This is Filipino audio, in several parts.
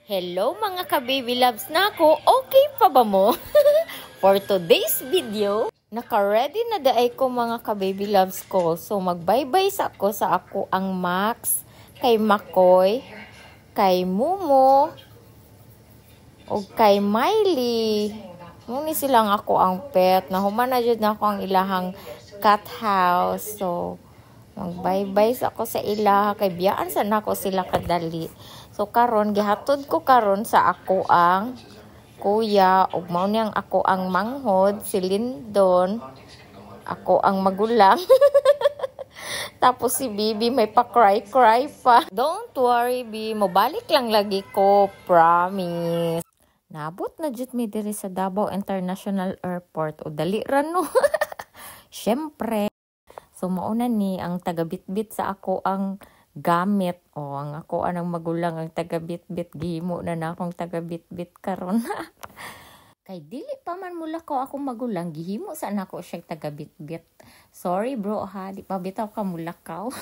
Hello mga ka-baby loves na ako, okay pa ba mo? For today's video, naka-ready na daay ko mga ka-baby loves ko. So mag-bye-bye sa ako ang Max, kay Makoy, kay Mumo, o kay Miley. Muni silang ako ang pet, na humana jud na ako ang ilahang cat house. So mag-bye-bye sa ako sa ilaha, kay biyaan sa nako sila kadali. So karon gihatod ko karon sa ako ang kuya ug mao niyang ako ang manghod si Lindon, ako ang magulang. Tapos si Bibi may pa-cry pa. Don't worry Bi, mobalik lang lagi ko, promise. Nabot na jud mi diri sa Davao International Airport o dali ra no. Syempre. So mauna ni ang taga-bitbit sa ako ang gamit o ang ako anang magulang ang taga-bitbit, gihimo na akong taga-bitbit karon. Kay dili pa man mula ko akong magulang, gihimo sa nako siya taga-bitbit. Sorry bro ha, di pa bitaw ka mulakaw.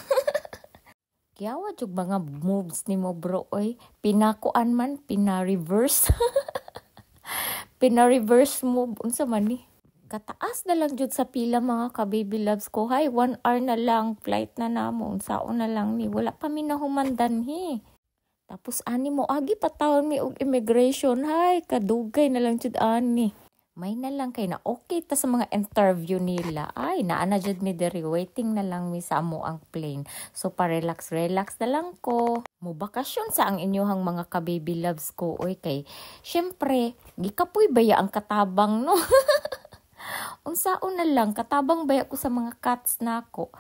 Kiyawa jud mga moves nimo bro oy, pinakuan man pina-reverse. Pina-reverse move unsa man ni? Kataas na lang jud sa pila mga ka-baby loves ko. Hay, 1 hour na lang. Flight na namon. Saon na lang ni. Wala pa mi nahumandan he. Tapos ani mo, agi patawon mi og immigration. Hay, kadugay na lang jud ani. May na lang kay na okay ta sa mga interview nila. Ay, naana jud mi diri. Waiting na lang mi sa amo ang plane. So, pa-relax na lang ko. Mubakasyon sa ang inyohang mga ka-baby loves ko. Oy, kay, syempre, gikapoy baya ang katabang, no? Unsaon na lang, katabang baya ko sa mga cats na ako.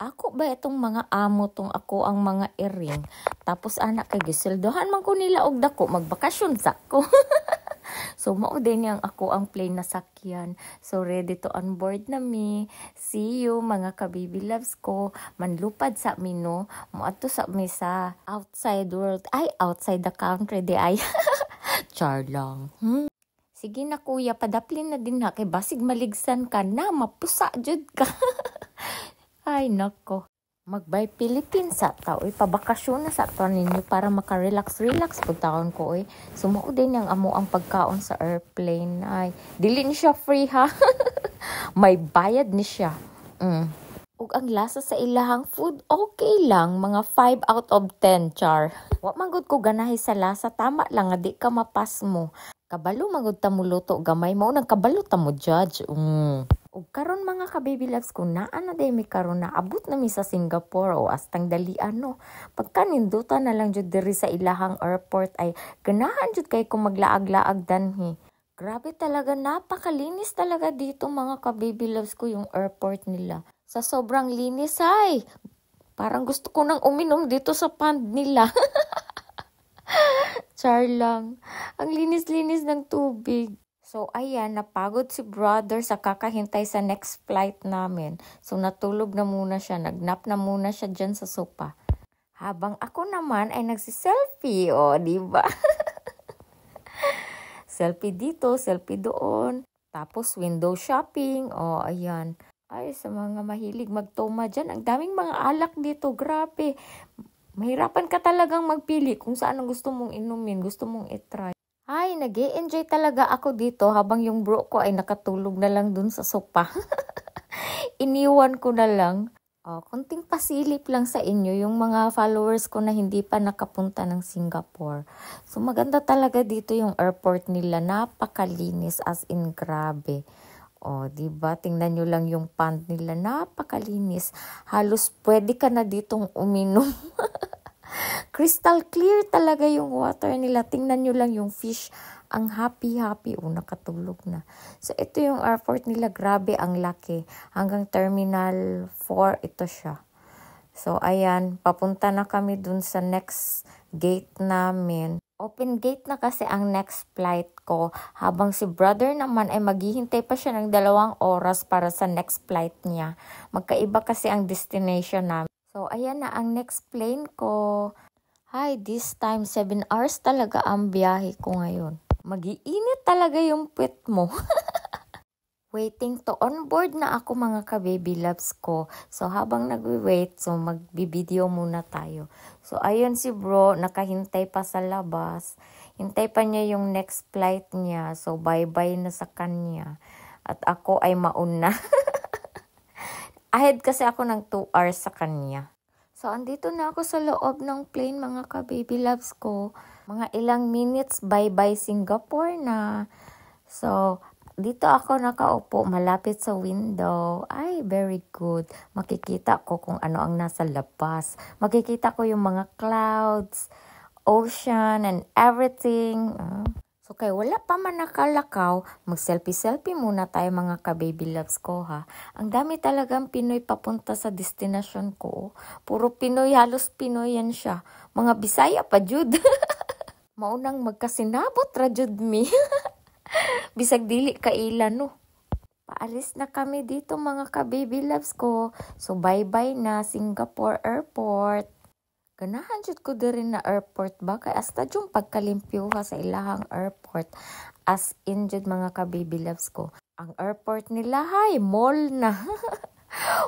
Ako ba itong mga amo tong ako ang mga iring. Tapos anak kay gisildohan man ko nila og dako, magbakasyon sa ko. So mao din yang ako ang plane na sakyan. So ready to on board na mi. See you mga ka-baby loves ko. Manlupad sa mino. Moadto sa mi sa outside world. Ay, outside the country di ay. Char lang. Sige na kuya, padaplin na din na kay basig maligsan ka na, mapusa jud ka. Ay nako. Magbay Philippines sa tao, pabakasyon na sa to ninyo para maka-relax pag taon ko oy. Sumuo din yang amo ang pagkaon sa airplane. Ay, dili ni siya free ha. May bayad ni siya. Ug ang lasa sa ilahang food, okay lang, mga 5 out of 10 char. Wa man gud ko ganahi sa lasa, tama lang nga di ka mapas mo. Kabalo magud ta mo luto gamay mo nang kabalo ta mo judge. Ug karon mga ka-baby loves ko naa na day mi karon na abot na mi sa Singapore o astang dalian no. Pagka ninduta na lang jud diri sa ilahang airport ay ganahan jud kay ko maglaag-laag danhi. Grabe talaga, napakalinis talaga dito mga ka-baby loves ko yung airport nila. Sa sobrang linis ay parang gusto ko nang uminom dito sa pond nila. Char lang. Ang linis-linis ng tubig. So, ayan, napagod si brother sa kakahintay sa next flight namin. So, natulog na muna siya. Nagnap na muna siya dyan sa sopa. Habang ako naman ay nagsiselfie. O, diba? Selfie dito, selfie doon. Tapos, window shopping. O, ayan. Ay, sa mga mahilig magtoma dyan. Ang daming mga alak dito. Grabe. Mahirapan ka talagang magpili kung saan ang gusto mong inumin, gusto mong itry. Ay, nag-e-enjoy talaga ako dito habang yung bro ko ay nakatulog na lang dun sa sopa. Iniwan ko na lang. Konting pasilip lang sa inyo yung mga followers ko na hindi pa nakapunta ng Singapore. So maganda talaga dito yung airport nila. Napakalinis as in grabe. Diba? Tingnan nyo lang yung pond nila. Napakalinis. Halos pwede ka na ditong uminom. Crystal clear talaga yung water nila. Tingnan nyo lang yung fish. Ang happy-happy. Nakatulog na. So, ito yung airport nila. Grabe, ang laki. Hanggang Terminal 4, ito siya. So, ayan. Papunta na kami dun sa next gate namin. Open gate na kasi ang next flight ko. Habang si brother naman ay maghihintay pa siya ng 2 oras para sa next flight niya. Magkaiba kasi ang destination namin. So, ayan na ang next plane ko. Hi, this time 7 hours talaga ang biyahe ko ngayon. Mag-iinit talaga yung puwet mo. Waiting to on board na ako mga ka-baby loves ko. So habang nagwi-wait, so magbi-video muna tayo. So ayun si bro, nakahintay pa sa labas. Hintay pa niya yung next flight niya. So bye-bye na sa kanya. At ako ay mauna. Ahead kasi ako ng 2 hours sa kanya. So andito na ako sa loob ng plane mga ka-baby loves ko. Mga ilang minutes, bye-bye Singapore na. So dito ako nakaupo, malapit sa window. Ay, very good. Makikita ko kung ano ang nasa labas. Makikita ko yung mga clouds, ocean, and everything. So, kaya wala pa man nakalakaw, mag-selfie-selfie muna tayo mga ka-baby loves ko ha. Ang dami talagang Pinoy papunta sa destination ko. Puro Pinoy, halos Pinoy yan siya. Mga Bisaya pa, Jud. Maunang magkasinabot ra, Jud me. Bisag dili kailan no. Paalis na kami dito mga ka-baby loves ko. So bye-bye na Singapore Airport. Ganahan jud ko diri na airport ba kay hasta jung pagkalimpyuha sa ilahang airport. As in jud mga ka-baby loves ko. Ang airport nila hay mall na.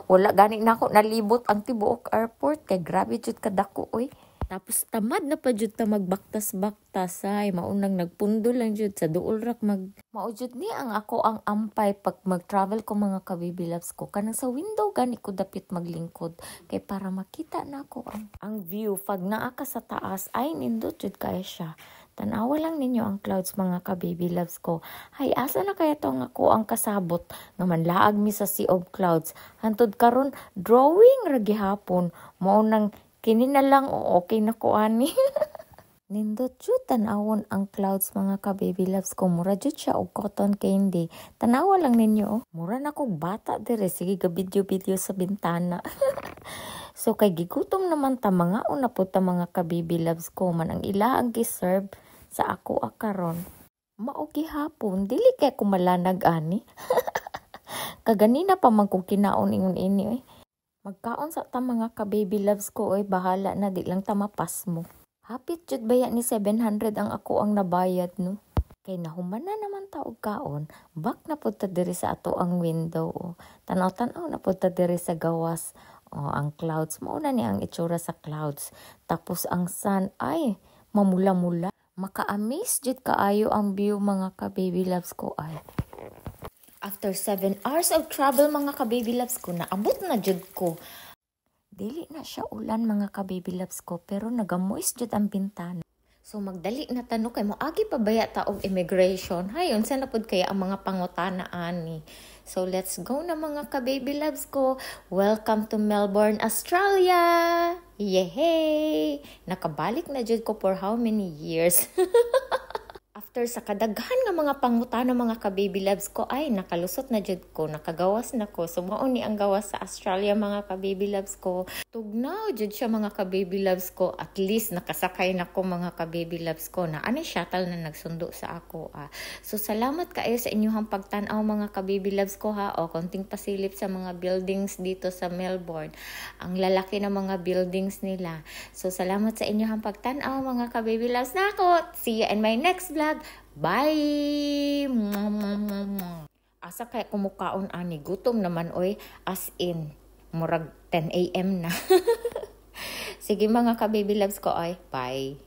Wala gani na ako nalibot ang tibuok airport kay grabe jud kadako oy. Tapos tamad na pa jud ta magbaktas-baktas ay maunang nagpundo lang jud sa duol rak maujud ni ang ako ang ampay pag mag-travel ko mga ka-baby loves ko kanang sa window gani ko dapit maglingkod kay para makita na ako ang view pag naa ka sa taas ay nindot jud kay siya. Tanawa lang ninyo ang clouds mga ka-baby loves ko. Hay asa na kaya to nga ako ang kasabot nga manlaag mi sa sea of clouds. Hantod karon drawing ra gihapon mao nang kini na lang okay na ko ani. Nindot jud tanawon ang clouds mga ka-baby loves ko. Mura jud siya og cotton candy. Tanawa lang ninyo oh. Mura na kong bata dire. Sige ga video sa bintana. So kay gigutom naman ta mga una po ta mga ka-baby loves ko man ang ila ang giserve sa ako akaron. Mao gihapon dili kay ko malanag ani. Kaganina pa man kong kinaon ingon ini eh. Magkaon sa ta mga ka-baby loves ko oy bahala na di lang ta mapas mo. Hapit jud baya ni 700 ang ako ang nabayad no. Kay nahuman na naman ta og kaon, back na pud ta diri sa ato ang window. Oh. Tanaw-tanaw na pud ta diri sa gawas. Oh, ang clouds mao na ni ang itsura sa clouds. Tapos ang sun ay mamula-mula. Maka-amaze jud kaayo ang view mga ka-baby loves ko ay. After 7 hours of travel mga ka-baby loves ko, naabot na jud ko. Dili na siya ulan mga ka-baby loves ko, pero nagamoist jud ang bintana. So magdali na tanong kay mo agi pa baya ta og immigration. Hayon sa napod kaya ang mga pangutana ani. So let's go na mga ka-baby loves ko. Welcome to Melbourne, Australia. Yehey! Nakabalik na jud ko for how many years? After sa kadaghan nga mga pangutana mga ka-baby loves ko ay nakalusot na jud ko, nakagawas na ko. So mao ni ang gawas sa Australia mga ka-baby loves ko. Tugnaw jud siya mga ka-baby loves ko. At least nakasakay na ko mga ka-baby loves ko na ani shuttle na nagsundo sa ako. So salamat kaayo sa inyong pagtan-aw mga ka-baby loves ko ha. O konting pasilip sa mga buildings dito sa Melbourne. Ang lalaki ng mga buildings nila. So salamat sa inyong pagtan-aw mga ka-baby loves na ako. See you in my next vlog. Bye! Asa kaya kumukaon ani gutom naman oy as in murag 10 AM na. Sige mga ka-baby loves ko ay bye.